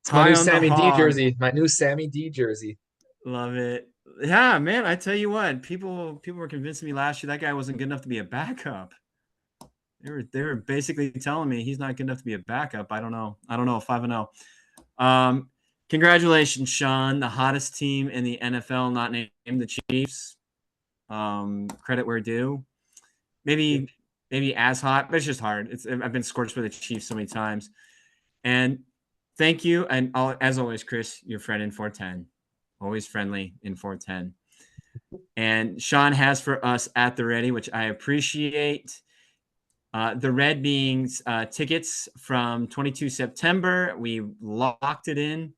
It's my High new on the Sammy D hog. jersey. My new Sammy D jersey. Love it. Yeah, man, I tell you what, people were convincing me last year that guy wasn't good enough to be a backup. They were basically telling me he's not good enough to be a backup. I don't know. I don't know. 5-0. Congratulations, Sean, the hottest team in the NFL, not named the Chiefs. Credit where due. Yep. Maybe as hot, but it's just hard. I've been scorched by the Chiefs so many times. And thank you, and as always, Chris, your friend in 410, always friendly in 410. And Sean has for us at the ready, which I appreciate. The red being tickets from 22 September. We locked it in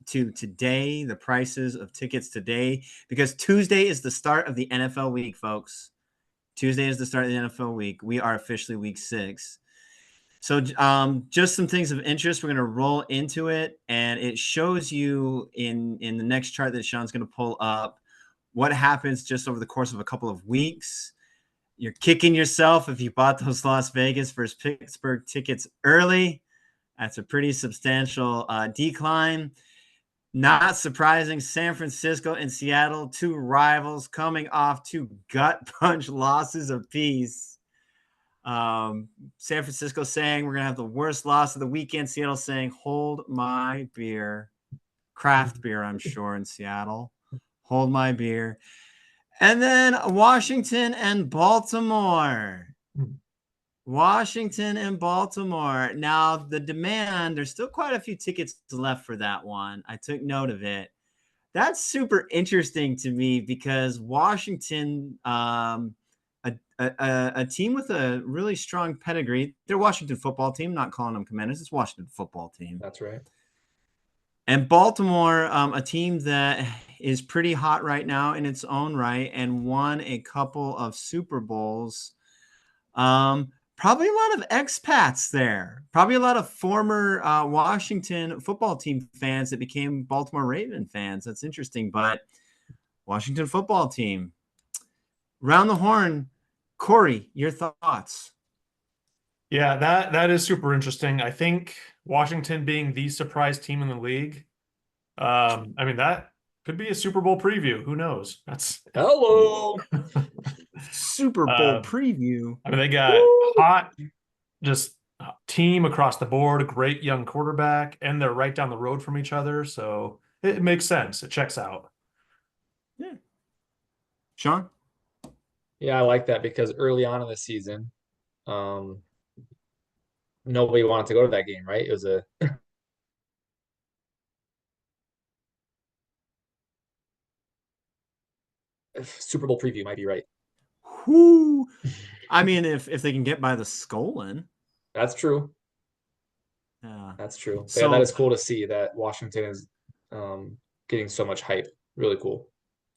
to today, the prices of tickets today, because Tuesday is the start of the NFL week, folks. Tuesday is the start of the NFL week. We are officially week 6. So just some things of interest. We're going to roll into it, and it shows you in the next chart that Sean's going to pull up what happens just over the course of a couple of weeks. You're kicking yourself if you bought those Las Vegas versus Pittsburgh tickets early. That's a pretty substantial decline. Not surprising, San Francisco and Seattle, two rivals coming off two gut punch losses apiece. San Francisco saying we're going to have the worst loss of the weekend. Seattle saying, hold my beer. Craft beer, I'm sure, in Seattle. Hold my beer. And then Washington and Baltimore. Washington and Baltimore. Now, the demand, there's still quite a few tickets left for that one. I took note of it. That's super interesting to me because Washington, a team with a really strong pedigree, they're Washington football team, not calling them Commanders, it's Washington football team. That's right. And Baltimore, a team that is pretty hot right now in its own right and won a couple of Super Bowls. Probably a lot of expats there. Probably a lot of former Washington football team fans that became Baltimore Raven fans. That's interesting. But Washington football team. Round the horn. Corey, your thoughts? Yeah, that is super interesting. I think Washington being the surprise team in the league, I mean that could be a Super Bowl preview. Who knows? That's Hello. Super Bowl um, preview. I mean they got Woo! hot, just team across the board, great young quarterback, and they're right down the road from each other, so it makes sense. It checks out. Yeah. Sean? Yeah, I like that because early on in the season, um, nobody wanted to go to that game, right? It was a Super Bowl preview, might be right. Whoo. I mean, if they can get by the Skolin. That's true. Yeah. That's true. But yeah, that So is cool to see that Washington is getting so much hype. Really cool.